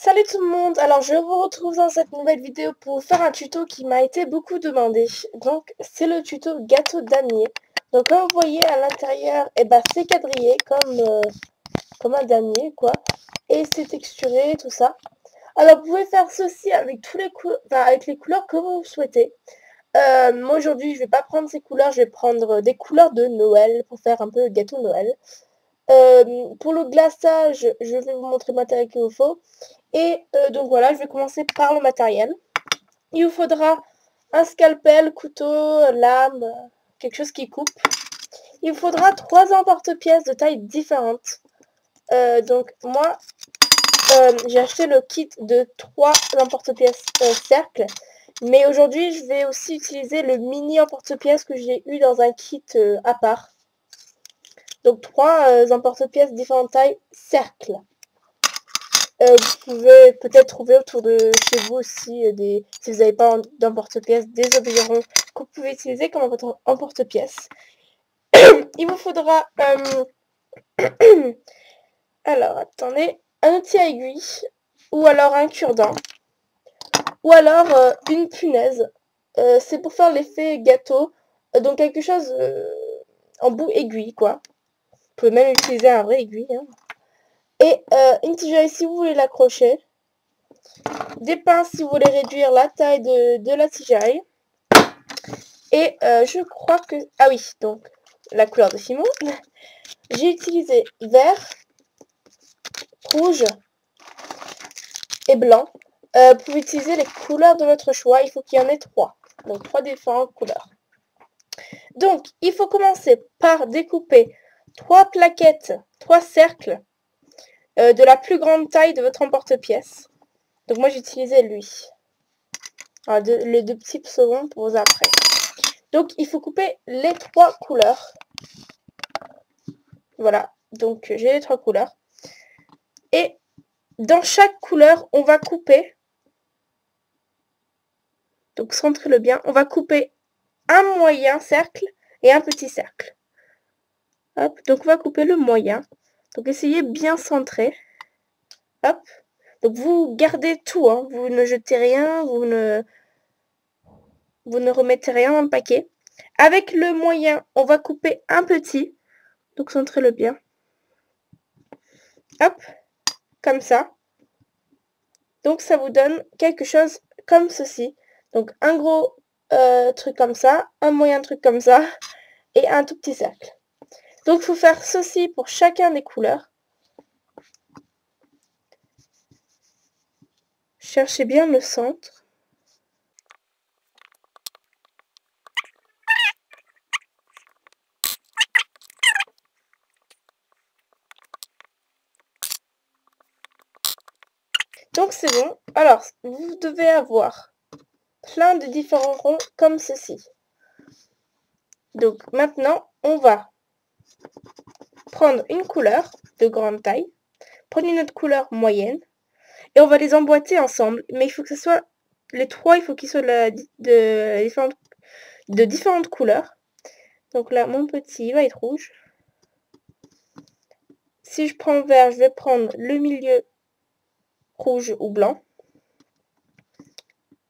Salut tout le monde, alors je vous retrouve dans cette nouvelle vidéo pour faire un tuto qui m'a été beaucoup demandé. Donc c'est le tuto gâteau damier. Donc comme vous voyez à l'intérieur, c'est quadrillé comme un damier quoi. Et c'est texturé, tout ça. Alors vous pouvez faire ceci avec avec les couleurs que vous souhaitez. Moi aujourd'hui je vais pas prendre ces couleurs, je vais prendre des couleurs de Noël pour faire un peu le gâteau Noël. Pour le glaçage, je vais vous montrer le matériel qu'il vous faut. Et donc voilà, je vais commencer par le matériel. Il vous faudra un scalpel, couteau, lame, quelque chose qui coupe. Il vous faudra 3 emporte-pièces de taille différentes. Donc moi, j'ai acheté le kit de 3 emporte-pièces cercle. Mais aujourd'hui, je vais aussi utiliser le mini emporte-pièces que j'ai eu dans un kit à part. Donc 3 emporte-pièces différentes tailles cercle. Vous pouvez peut-être trouver autour de chez vous aussi si vous n'avez pas d'emporte-pièces, des objets ronds que vous pouvez utiliser comme emporte-pièces. Il vous faudra alors attendez, un outil à aiguille ou alors un cure-dent ou alors une punaise. C'est pour faire l'effet gâteau, donc quelque chose en bout aiguille quoi. Vous pouvez même utiliser un vrai aiguille hein. Et une tigeuse si vous voulez l'accrocher. Des pinces si vous voulez réduire la taille de la tigerie. Et je crois que... Ah oui, donc la couleur de Fimo. J'ai utilisé vert, rouge et blanc. Vous pouvez utiliser les couleurs de votre choix. Il faut qu'il y en ait 3. Donc 3 différentes couleurs. Donc, il faut commencer par découper 3 plaquettes, 3 cercles de la plus grande taille de votre emporte-pièce. Donc moi, j'ai utilisé lui. Alors, les 2 petits seront pour vous après. Donc, il faut couper les 3 couleurs. Voilà, donc j'ai les 3 couleurs. Et dans chaque couleur, on va couper. Donc, centrez-le bien. On va couper un moyen cercle et un petit cercle. Hop, donc on va couper le moyen. Donc, essayez bien centrer. Hop. Donc, vous gardez tout, hein. Vous ne jetez rien, vous ne remettez rien dans le paquet. Avec le moyen, on va couper un petit. Donc, centrez-le bien. Hop, comme ça. Donc, ça vous donne quelque chose comme ceci. Donc, un gros truc comme ça, un moyen truc comme ça, et un tout petit cercle. Donc, il faut faire ceci pour chacun des couleurs. Cherchez bien le centre. Donc, c'est bon. Alors, vous devez avoir plein de différents ronds comme ceci. Donc, maintenant, on va prendre une couleur de grande taille, prendre une autre couleur moyenne, et on va les emboîter ensemble. Mais il faut que ce soit, les 3, il faut qu'ils soient de différentes couleurs. Donc là, mon petit va être rouge. Si je prends vert, je vais prendre le milieu rouge ou blanc.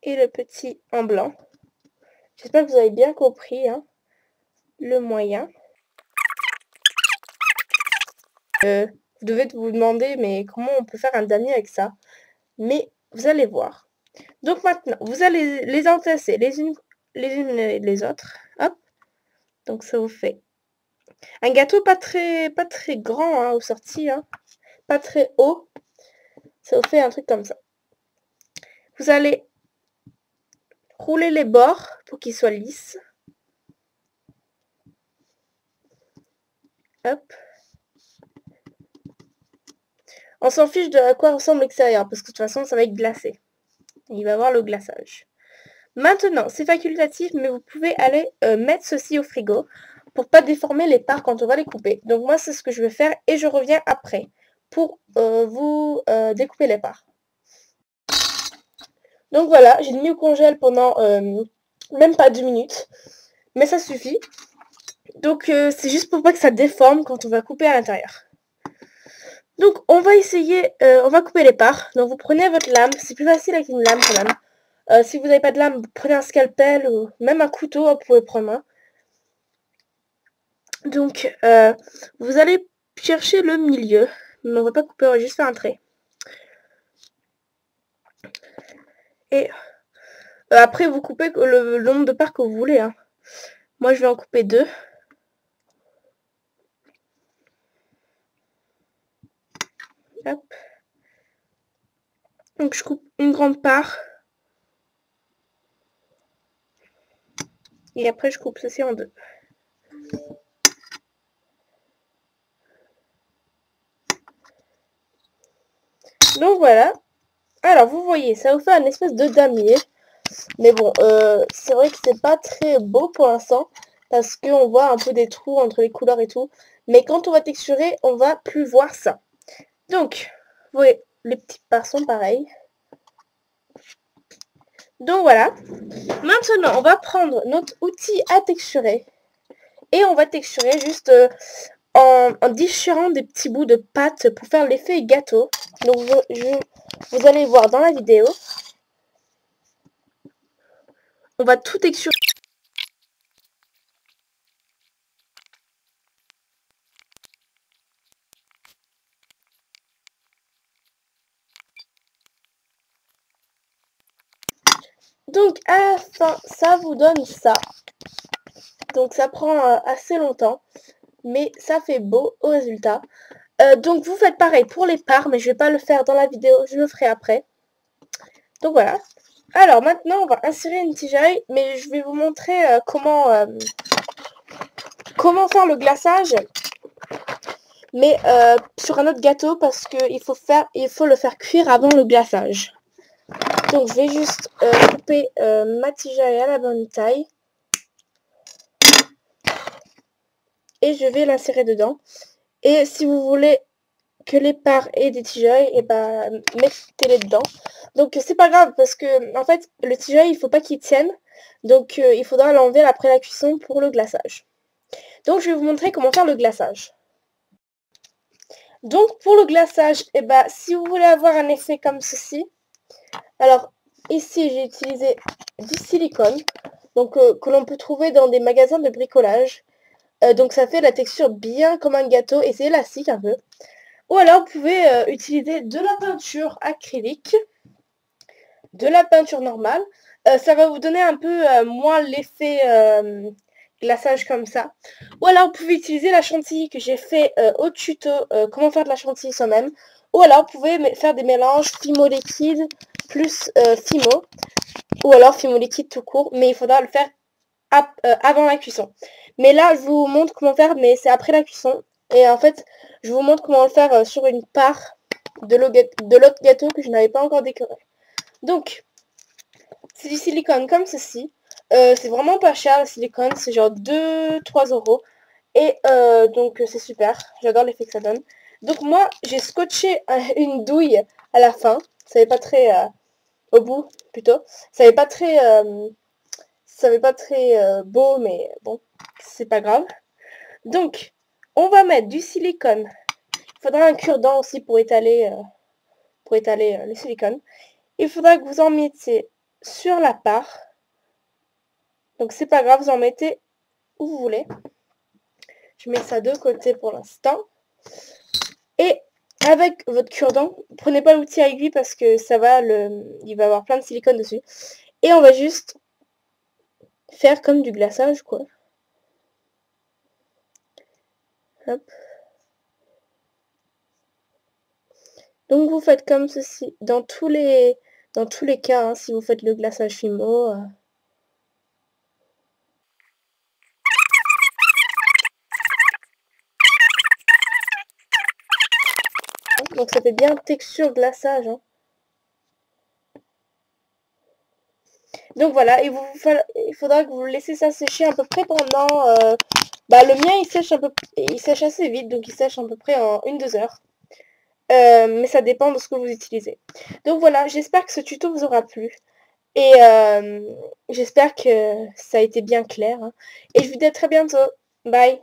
Et le petit en blanc. J'espère que vous avez bien compris hein, le moyen. Vous devez vous demander, mais comment on peut faire un damier avec ça? Mais vous allez voir. Donc maintenant, vous allez les entasser les unes les autres. Hop. Donc ça vous fait un gâteau pas très grand hein, au sorti. Hein. Pas très haut. Ça vous fait un truc comme ça. Vous allez rouler les bords pour qu'ils soient lisses. Hop. On s'en fiche de à quoi ressemble l'extérieur, parce que de toute façon, ça va être glacé. Il va y avoir le glaçage. Maintenant, c'est facultatif, mais vous pouvez aller mettre ceci au frigo pour pas déformer les parts quand on va les couper. Donc moi, c'est ce que je vais faire et je reviens après pour vous découper les parts. Donc voilà, j'ai mis au congèle pendant même pas 2 minutes, mais ça suffit. Donc c'est juste pour pas que ça déforme quand on va couper à l'intérieur. Donc on va essayer, on va couper les parts. Donc vous prenez votre lame, c'est plus facile avec une lame quand même. Si vous n'avez pas de lame, vous prenez un scalpel ou même un couteau, vous pouvez prendre un. Donc vous allez chercher le milieu, mais on va pas couper, on va juste faire un trait. Et après vous coupez le nombre de parts que vous voulez. Hein. Moi je vais en couper 2. Hop. Donc je coupe une grande part. Et après je coupe ceci en 2. Donc voilà. Alors vous voyez, ça vous fait un espèce de damier. Mais bon, c'est vrai que c'est pas très beau pour l'instant. Parce qu'on voit un peu des trous entre les couleurs et tout. Mais quand on va texturer, on va plus voir ça. Donc, vous voyez, les petits parts sont pareils. Donc voilà. Maintenant, on va prendre notre outil à texturer. Et on va texturer juste en déchirant des petits bouts de pâte pour faire l'effet gâteau. Donc vous allez voir dans la vidéo. On va tout texturer. Donc à la fin, ça vous donne ça. Donc ça prend assez longtemps, mais ça fait beau au résultat. Donc vous faites pareil pour les parts, mais je vais pas le faire dans la vidéo, je le ferai après. Donc voilà. Alors maintenant, on va insérer une tigeaille, mais je vais vous montrer comment faire le glaçage, mais sur un autre gâteau parce que il faut le faire cuire avant le glaçage. Donc je vais juste couper ma tigeaille à la bonne taille et je vais l'insérer dedans. Et si vous voulez que les parts aient des tigeailles, et ben mettez-les dedans. Donc c'est pas grave parce que en fait le tigeaille il faut pas qu'il tienne, donc il faudra l'enlever après la cuisson pour le glaçage. Donc je vais vous montrer comment faire le glaçage. Donc pour le glaçage, et ben si vous voulez avoir un effet comme ceci, alors ici j'ai utilisé du silicone, donc que l'on peut trouver dans des magasins de bricolage. Donc ça fait la texture bien comme un gâteau et c'est élastique un peu. Ou alors vous pouvez utiliser de la peinture acrylique, de la peinture normale. Ça va vous donner un peu moins l'effet glaçage comme ça. Ou alors vous pouvez utiliser la chantilly que j'ai fait au tuto comment faire de la chantilly soi-même. Ou alors vous pouvez faire des mélanges Fimo liquide plus Fimo. Ou alors Fimo liquide tout court. Mais il faudra le faire avant la cuisson. Mais là je vous montre comment faire, mais c'est après la cuisson. Et en fait je vous montre comment le faire sur une part de l'autre gâteau que je n'avais pas encore décoré. Donc c'est du silicone comme ceci. C'est vraiment pas cher le silicone, c'est genre 2-3 euros. Et donc c'est super, j'adore l'effet que ça donne. Donc moi j'ai scotché une douille à la fin. Ça n'est pas très au bout plutôt. Ça n'est pas très beau, mais bon, c'est pas grave. Donc on va mettre du silicone. Il faudra un cure-dent aussi pour étaler le silicone. Il faudra que vous en mettiez sur la part. Donc c'est pas grave, vous en mettez où vous voulez. Je mets ça de côté pour l'instant. Et avec votre cure-dent, prenez pas l'outil à aiguille parce que il va avoir plein de silicone dessus. Et on va juste faire comme du glaçage, quoi. Hop. Donc vous faites comme ceci dans tous les cas, hein, si vous faites le glaçage Fimo. Donc ça fait bien texture glaçage. Hein. Donc voilà, il faudra que vous laissez ça sécher à peu près pendant... le mien il sèche assez vite, donc il sèche à peu près en 1-2 heures. Mais ça dépend de ce que vous utilisez. Donc voilà, j'espère que ce tuto vous aura plu. Et j'espère que ça a été bien clair. Hein. Et je vous dis à très bientôt. Bye.